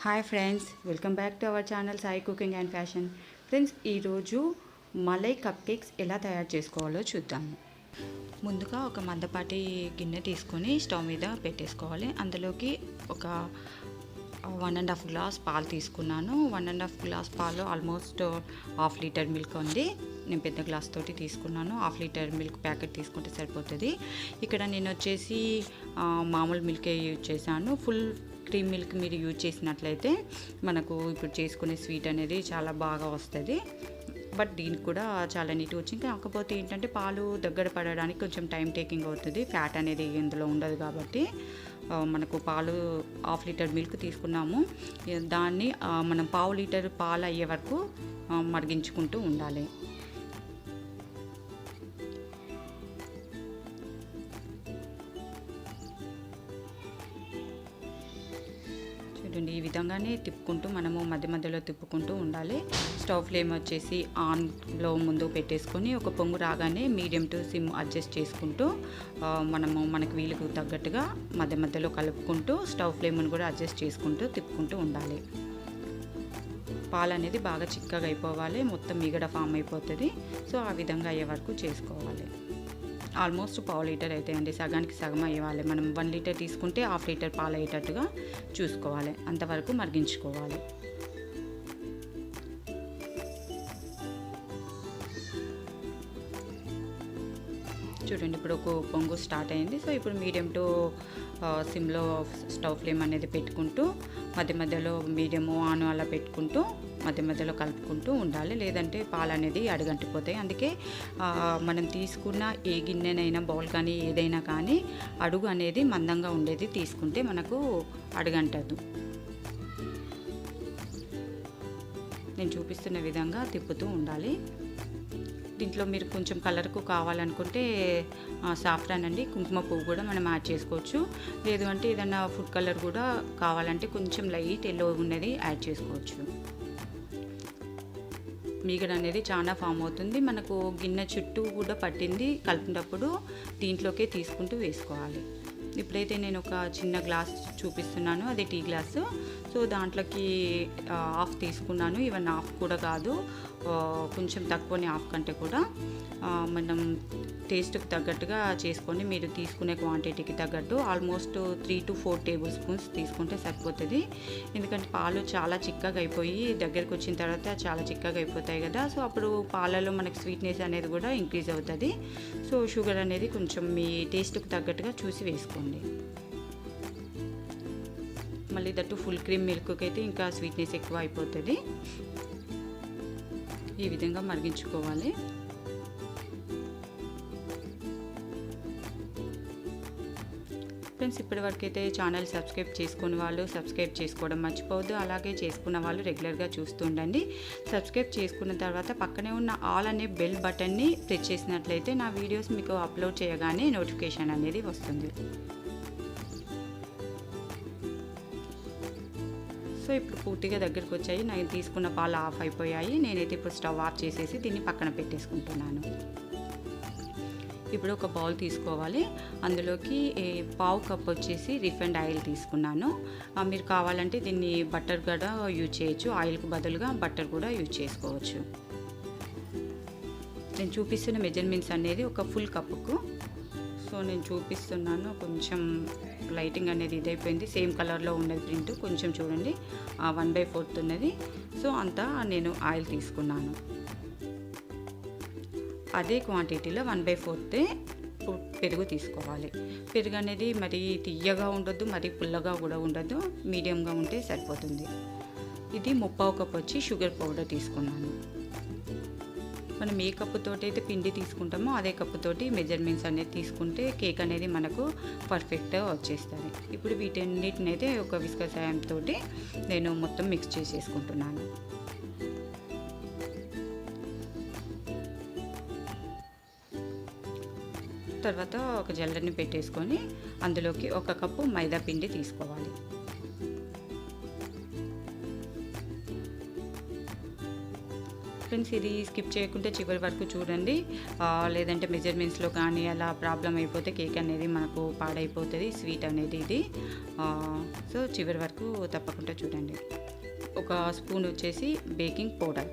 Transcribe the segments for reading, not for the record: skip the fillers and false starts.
Hi friends, welcome back to our channel Sai cooking and fashion. Friends, ఈరోజు malai cup cakes ఎలా తయారు చేసుకోవాలో చూద్దాము. ముందుగా ఒక మందపాటి గిన్నె తీసుకొని స్టవ్ మీద పెట్టేసుకోవాలి. అందులోకి ఒక 1.5 గ్లాస్ పాలు తీసుకున్నాను. 1.5 గ్లాస్ పాలు ఆల్మోస్ట్ హాఫ్ లీటర్ మిల్క్ ఉంది. నేను పెద్ద గ్లాస్ తోటి తీసుకున్నాను. హాఫ్ లీటర్ మిల్క్ ప్యాకెట్ తీసుకుంటే సరిపోతుంది. ఇక్కడ నేను వచ్చేసి మామూలు మిల్కే యూజ్ చేశాను. ఫుల్ క్రీమ్ మిల్క్ మీరు యూజ్ చేసినట్లయితే మనకు ఇప్పుడు చేసుకునే స్వీట్ అనేది చాలా బాగా వస్తుంది. బట్ దీనికి కూడా చాలా నీట్గా వచ్చింది. కాకపోతే ఏంటంటే పాలు దగ్గర పడడానికి కొంచెం టైం టేకింగ్ అవుతుంది. ఫ్యాట్ అనేది ఇందులో ఉండదు కాబట్టి మనకు పాలు హాఫ్ లీటర్ మిల్క్ తీసుకున్నాము. దాన్ని మనం పావు లీటర్ పాలు అయ్యే వరకు మరిగించుకుంటూ ఉండాలి. చూడండి, ఈ విధంగానే తిప్పుకుంటూ మనము మధ్య మధ్యలో తిప్పుకుంటూ ఉండాలి. స్టవ్ ఫ్లేమ్ వచ్చేసి ఆన్లో ముందు పెట్టేసుకొని ఒక పొంగు రాగానే మీడియం టు సిమ్ అడ్జస్ట్ చేసుకుంటూ మనకు వీలుకు తగ్గట్టుగా మధ్య మధ్యలో కలుపుకుంటూ స్టవ్ ఫ్లేమ్ని కూడా అడ్జస్ట్ చేసుకుంటూ తిప్పుకుంటూ ఉండాలి. పాలు అనేది బాగా చిక్కగా అయిపోవాలి, మొత్తం మీగడ ఫామ్ అయిపోతుంది. సో ఆ విధంగా అయ్యే వరకు చేసుకోవాలి. ఆల్మోస్ట్ పావు లీటర్ అవుతాయండి, సగానికి సగం అయ్యాలి. మనం 1 లీటర్ తీసుకుంటే హాఫ్ లీటర్ పాలు అయ్యేటట్టుగా చూసుకోవాలి, అంతవరకు మరిగించుకోవాలి. చూడండి, ఇప్పుడు ఒక పొంగు స్టార్ట్ అయింది. సో ఇప్పుడు మీడియం టు సిమ్లో స్టవ్ ఫ్లేమ్ అనేది పెట్టుకుంటూ మధ్య మధ్యలో మీడియము ఆన్ అలా పెట్టుకుంటూ మధ్య మధ్యలో కలుపుకుంటూ ఉండాలి. లేదంటే పాలు అనేది అడుగంటిపోతాయి. అందుకే మనం తీసుకున్న ఏ గిన్నెనైనా బౌల్ కానీ ఏదైనా కానీ అడుగు అనేది మందంగా ఉండేది తీసుకుంటే మనకు అడుగంటదు. నేను చూపిస్తున్న విధంగా తిప్పుతూ ఉండాలి. దీంట్లో మీరు కొంచెం కలర్కు కావాలనుకుంటే సాఫ్రాన్ అండి, కుంకుమ పువ్వు కూడా మనం యాడ్ చేసుకోవచ్చు. లేదు అంటే ఏదైనా ఫుడ్ కలర్ కూడా కావాలంటే కొంచెం లైట్ ఎల్లో ఉన్నది యాడ్ చేసుకోవచ్చు. మీగడ అనేది చాలా ఫామ్ అవుతుంది. మనకు గిన్నె చుట్టూ కూడా పట్టింది. కలిపినప్పుడు దీంట్లోకే తీసుకుంటూ వేసుకోవాలి. ఇప్పుడైతే నేను ఒక చిన్న గ్లాస్ చూపిస్తున్నాను, అది టీ గ్లాసు. సో దాంట్లోకి హాఫ్ తీసుకున్నాను. ఈవెన్ హాఫ్ కూడా కాదు, కొంచెం తక్కువనే, హాఫ్ కంటే కూడా. మనం టేస్ట్కి తగ్గట్టుగా చేసుకొని మీరు తీసుకునే క్వాంటిటీకి తగ్గట్టు ఆల్మోస్ట్ 3 to 4 టేబుల్ స్పూన్స్ తీసుకుంటే సరిపోతుంది. ఎందుకంటే పాలు చాలా చిక్కగా అయిపోయి దగ్గరికి వచ్చిన తర్వాత చాలా చిక్కగా అయిపోతాయి కదా. సో అప్పుడు పాలలో మనకి స్వీట్నెస్ అనేది కూడా ఇంక్రీజ్ అవుతుంది. సో షుగర్ అనేది కొంచెం మీ టేస్ట్కి తగ్గట్టుగా చూసి వేసుకోండి. మళ్ళీ దట్టు ఫుల్ క్రీమ్ మిల్క్కి అయితే ఇంకా స్వీట్నెస్ ఎక్కువ అయిపోతుంది. ఈ విధంగా మరిగించుకోవాలి. ఫ్రెండ్స్, ఇప్పటివరకు అయితే ఛానల్ సబ్స్క్రైబ్ చేసుకున్న వాళ్ళు సబ్స్క్రైబ్ చేసుకోవడం మర్చిపోవద్దు. అలాగే చేసుకున్న వాళ్ళు రెగ్యులర్గా చూస్తూ ఉండండి. సబ్స్క్రైబ్ చేసుకున్న తర్వాత పక్కనే ఉన్న ఆల్ అనే బెల్ బటన్ని ప్రెస్ చేసినట్లయితే నా వీడియోస్ మీకు అప్లోడ్ చేయగానే నోటిఫికేషన్ అనేది వస్తుంది. సో ఇప్పుడు పూర్తిగా దగ్గరికి వచ్చాయి. నేను తీసుకున్న పాలు ఆఫ్ అయిపోయాయి. నేనైతే ఇప్పుడు స్టవ్ ఆఫ్ చేసేసి దీన్ని పక్కన పెట్టేసుకుంటున్నాను. ఇప్పుడు ఒక బౌల్ తీసుకోవాలి. అందులోకి పావు కప్ వచ్చేసి రిఫైండ్ ఆయిల్ తీసుకున్నాను. మీరు కావాలంటే దీన్ని బటర్ కూడా యూజ్ చేయొచ్చు. ఆయిల్కి బదులుగా బటర్ కూడా యూజ్ చేసుకోవచ్చు. నేను చూపిస్తున్న మెజర్మెంట్స్ అనేది ఒక ఫుల్ కప్పుకు. సో నేను చూపిస్తున్నాను, కొంచెం లైటింగ్ అనేది ఇదైపోయింది. సేమ్ కలర్లో ఉన్నది ప్రింట్, కొంచెం చూడండి 1/4 ఉన్నది. సో అంతా నేను ఆయిల్ తీసుకున్నాను. అదే క్వాంటిటీలో 1/4 పెరుగు తీసుకోవాలి. పెరుగు అనేది మరీ తియ్యగా ఉండొద్దు, మరీ పుల్లగా కూడా ఉండొద్దు, మీడియంగా ఉంటే సరిపోతుంది. ఇది 3/4 కప్ వచ్చి షుగర్ పౌడర్ తీసుకున్నాను. మనం ఏ కప్పుతోటి అయితే పిండి తీసుకుంటామో అదే కప్పుతోటి మెజర్మెంట్స్ అనేది తీసుకుంటే కేక్ అనేది మనకు పర్ఫెక్ట్గా వచ్చేస్తుంది. ఇప్పుడు వీటన్నిటిని అయితే ఒక విస్కర్ సాయంతో నేను మొత్తం మిక్స్ చేసేసుకుంటున్నాను. తర్వాత ఒక జల్లెడని పెట్టేసుకొని అందులోకి 1 కప్పు మైదా పిండి తీసుకోవాలి. ఫ్రెండ్స్ ఇది స్కిప్ చేయకుంటే చివరి వరకు చూడండి, లేదంటే మెజర్మెంట్స్లో కానీ అలా ప్రాబ్లం అయిపోతే కేక్ అనేది మనకు పాడైపోతుంది, స్వీట్ అనేది ఇది. సో చివరి వరకు తప్పకుండా చూడండి. ఒక స్పూన్ వచ్చేసి బేకింగ్ పౌడర్,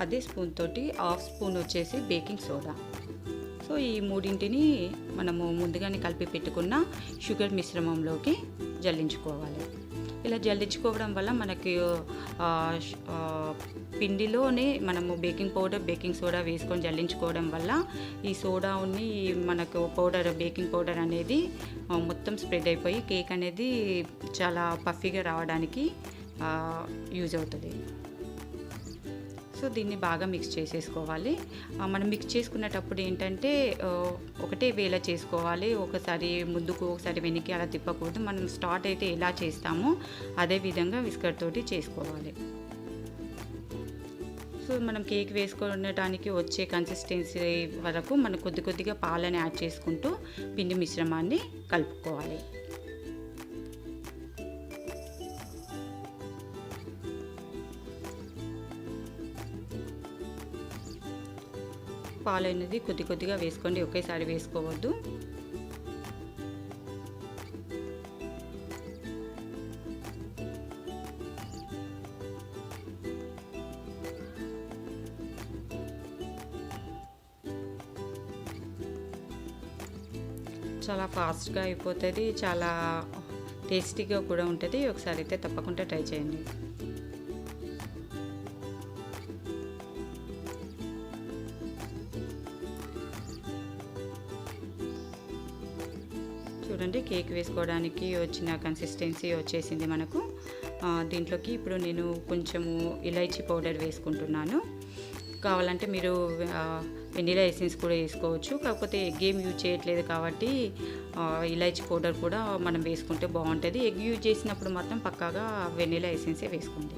అదే స్పూన్ తోటి హాఫ్ స్పూన్ వచ్చేసి బేకింగ్ సోడా. సో ఈ మూడింటిని మనము ముందుగానే కలిపి పెట్టుకున్న షుగర్ మిశ్రమంలోకి జల్లించుకోవాలి. ఇలా జల్లించుకోవడం వల్ల మనకి పిండిలోనే మనము బేకింగ్ పౌడర్ బేకింగ్ సోడా వేసుకొని జల్లించుకోవడం వల్ల ఈ సోడా ఉన్ని మనకు బేకింగ్ పౌడర్ అనేది మొత్తం స్ప్రెడ్ అయిపోయి కేక్ అనేది చాలా పఫీగా రావడానికి యూజ్ అవుతుంది. సో దీన్ని బాగా మిక్స్ చేసేసుకోవాలి. మనం మిక్స్ చేసుకునేటప్పుడు ఏంటంటే ఒకటే వేళ చేసుకోవాలి, ఒకసారి ముందుకు ఒకసారి వెనక్కి అలా తిప్పకూడదు. మనం స్టార్ట్ అయితే ఎలా చేస్తామో అదే విధంగా విస్కర్ తోటి చేసుకోవాలి. సో మనం కేక్ వేసుకోవడానికి వచ్చే కన్సిస్టెన్సీ వరకు మనం కొద్ది కొద్దిగా పాలని యాడ్ చేసుకుంటూ పిండి మిశ్రమాన్ని కలుపుకోవాలి. పాలు అనేది కొద్ది కొద్దిగా వేసుకోండి, ఒకేసారి వేసుకోవద్దు. చాలా ఫాస్ట్గా అయిపోతుంది, చాలా టేస్టీగా కూడా ఉంటుంది. ఒకసారి అయితే తప్పకుండా ట్రై చేయండి. చూడండి కేక్ వేసుకోవడానికి వచ్చిన కన్సిస్టెన్సీ వచ్చేసింది మనకు. దీంట్లోకి ఇప్పుడు నేను కొంచెము ఇలైచీ పౌడర్ వేసుకుంటున్నాను. కావాలంటే మీరు వెనిలా ఎసెన్స్ కూడా వేసుకోవచ్చు, కాకపోతే ఎగ్ ఏం యూజ్ చేయట్లేదు కాబట్టి ఇలైచీ పౌడర్ కూడా మనం వేసుకుంటే బాగుంటుంది. ఎగ్ యూజ్ చేసినప్పుడు మాత్రం పక్కాగా వెనిలా ఎసెన్సే వేసుకోండి.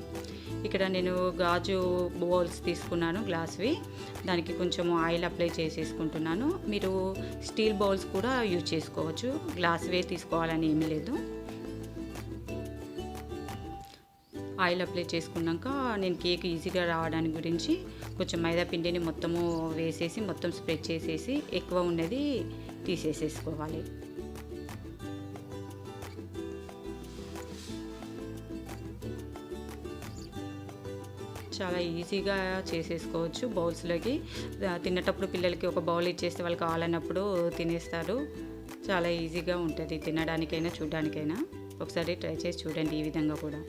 ఇక్కడ నేను గాజు బౌల్స్ తీసుకున్నాను గ్లాస్వి, దానికి కొంచెం ఆయిల్ అప్లై చేసేసుకుంటున్నాను. మీరు స్టీల్ బౌల్స్ కూడా యూజ్ చేసుకోవచ్చు, గ్లాస్వే తీసుకోవాలని ఏమీ లేదు. ఆయిల్ అప్లై చేసుకున్నాక నేను కేక్ ఈజీగా రావడానికి గురించి కొంచెం మైదా పిండిని మొత్తము వేసేసి మొత్తం స్ప్రెడ్ చేసేసి ఎక్కువ ఉన్నది తీసేసేసుకోవాలి. చాలా ఈజీగా చేసేసుకోవచ్చు బౌల్స్లోకి. తినేటప్పుడు పిల్లలకి ఒక బౌల్ ఇచ్చేస్తే వాళ్ళు కావాలన్నప్పుడు తినేస్తారు. చాలా ఈజీగా ఉంటుంది తినడానికైనా చూడడానికైనా. ఒకసారి ట్రై చేసి చూడండి ఈ విధంగా కూడా.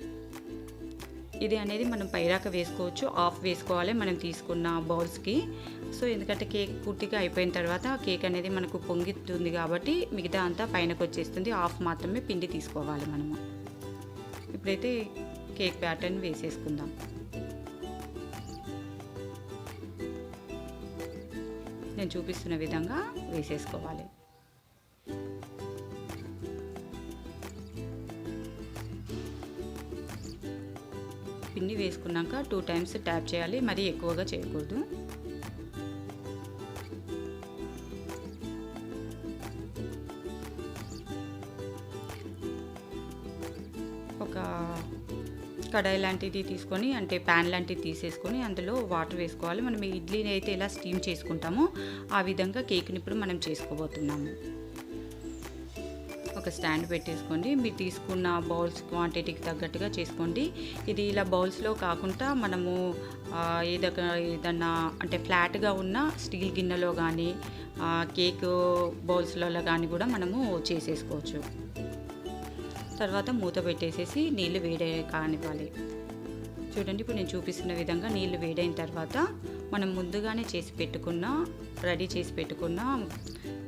ఇది అనేది మనం పైరాక వేసుకోవచ్చు, ఆఫ్ వేసుకోవాలి మనం తీసుకున్న బౌల్స్కి. సో ఎందుకంటే కేక్ పూర్తిగా అయిపోయిన తర్వాత కేక్ అనేది మనకు పొంగిస్తుంది కాబట్టి మిగతా అంతా పైనకు వచ్చేస్తుంది, ఆఫ్ మాత్రమే పిండి తీసుకోవాలి మనము. ఇప్పుడైతే కేక్ ప్యాటర్న్ వేసేసుకుందాం. నేను చూపిస్తున్న విధంగా వేసేసుకోవాలి. పిండి వేసుకున్నాక 2 times ట్యాప్ చేయాలి, మరీ ఎక్కువగా చేయకూడదు. ఒక కడాయి లాంటిది తీసుకొని, అంటే ప్యాన్ లాంటిది తీసేసుకొని అందులో వాటర్ వేసుకోవాలి. మనం ఇడ్లీని అయితే ఎలా స్టీమ్ చేసుకుంటామో ఆ విధంగా కేక్ని ఇప్పుడు మనం చేసుకోబోతున్నాము. ఒక స్టాండ్ పెట్టేసుకోండి, మీరు తీసుకున్న బౌల్స్ క్వాంటిటీకి తగ్గట్టుగా చేసుకోండి. ఇది ఇలా బౌల్స్లో కాకుండా మనము ఏదన్నా అంటే ఫ్లాట్గా ఉన్న స్టీల్ గిన్నెలో కానీ కేక్ బౌల్స్లలో కానీ కూడా మనము చేసేసుకోవచ్చు. తర్వాత మూత పెట్టేసేసి నీళ్ళు కానివ్వాలి. చూడండి ఇప్పుడు నేను చూపిస్తున్న విధంగా నీళ్ళు వేడైన తర్వాత మనం ముందుగానే రెడీ చేసి పెట్టుకున్న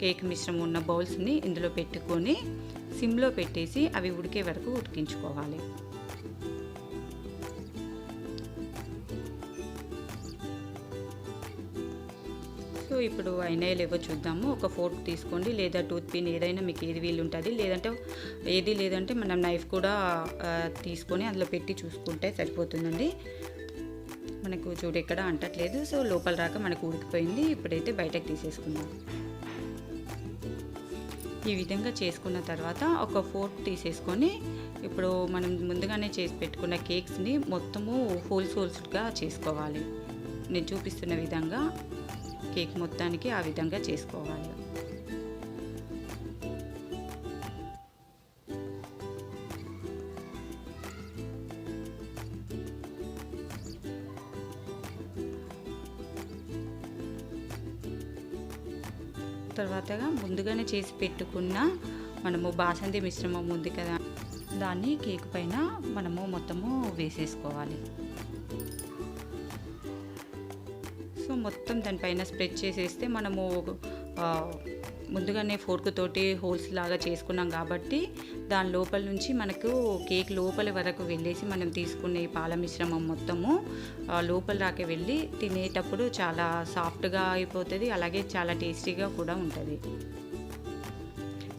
కేక్ మిశ్రమం ఉన్న బౌల్స్ని ఇందులో పెట్టుకొని సిమ్లో పెట్టేసి అవి ఉడికే వరకు ఉడికించుకోవాలి. సో ఇప్పుడు అయినాయో లేవో చూద్దాము. ఒక ఫోర్క్ తీసుకోండి, లేదా టూత్ పిన్ ఏదైనా మీకు ఏది వీలు ఉంటుంది, లేదంటే మనం నైఫ్ కూడా తీసుకొని అందులో పెట్టి చూసుకుంటే సరిపోతుందండి. మనకు చూడు ఎక్కడ అంటట్లేదు, సో లోపల రాక మనకు ఉడికిపోయింది. ఇప్పుడైతే బయటకు తీసేసుకుందాం. ఈ విధంగా చేసుకున్న తర్వాత ఒక ఫోర్క్ తీసేసుకొని ఇప్పుడు మనం ముందుగానే చేసి పెట్టుకున్న కేక్స్ని మొత్తము హోల్స్గా చేసుకోవాలి. నేను చూపిస్తున్న విధంగా కేక్ మొత్తానికి ఆ విధంగా చేసుకోవాలి. తర్వాతగా ముందుగానే చేసి పెట్టుకున్న మనము బాసంతి మిశ్రమం ఉంది కదా, దాన్ని కేక్ పైన మనము మొత్తము వేసేసుకోవాలి. సో మొత్తం దానిపైన స్ప్రెడ్ చేసేస్తే మనము ముందుగానే ఫోర్క్ తోటి హోల్స్ లాగా చేసుకున్నాం కాబట్టి దాని లోపల నుంచి మనకు కేక్ లోపల వరకు వెళ్ళేసి మనం తీసుకునే పాల మిశ్రమం మొత్తము లోపల దాకా వెళ్ళి తినేటప్పుడు చాలా సాఫ్ట్గా అయిపోతుంది, అలాగే చాలా టేస్టీగా కూడా ఉంటుంది.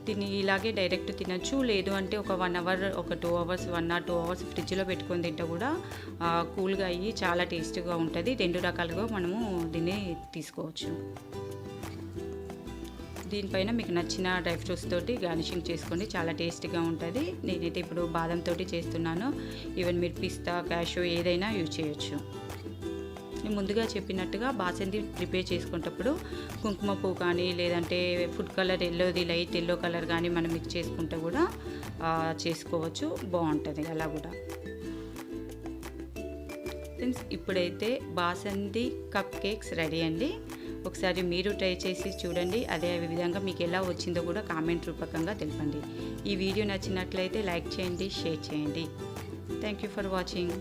దీన్ని ఇలాగే డైరెక్ట్ తినచ్చు, లేదు అంటే ఒక 1 అవర్, ఒక 2 అవర్స్, 1 or 2 అవర్స్ ఫ్రిడ్జ్లో పెట్టుకొని తింటే కూడా కూల్గా అయ్యి చాలా టేస్టీగా ఉంటుంది. 2 రకాలుగా మనము దీన్ని తీసుకోవచ్చు. దీనిపైన మీకు నచ్చిన డ్రై ఫ్రూట్స్ తోటి గార్నిషింగ్ చేసుకోండి, చాలా టేస్టీగా ఉంటుంది. నేనైతే ఇప్పుడు బాదం తోటి చేస్తున్నాను. ఈవెన్ మీరు పిస్తా, క్యాషూ ఏదైనా యూజ్ చేయొచ్చు. నేను ముందుగా చెప్పినట్టుగా బాసంతి ప్రిపేర్ చేసుకునేటప్పుడు కుంకుమ పువ్వు కానీ లేదంటే ఫుడ్ కలర్ ఎల్లోది, లైట్ ఎల్లో కలర్ కానీ మనం మిక్స్ చేసుకుంటే కూడా చేసుకోవచ్చు, బాగుంటుంది అలా కూడా. ఫ్రెండ్స్, ఇప్పుడైతే బాసంతి కప్ కేక్స్ రెడీ అండి. ఒకసారి మీరు ట్రై చేసి చూడండి, అదే విధంగా మీకు ఎలా వచ్చిందో కూడా కామెంట్ రూపకంగా తెలపండి. ఈ వీడియో నచ్చినట్లయితే లైక్ చేయండి, షేర్ చేయండి. Thank you for watching.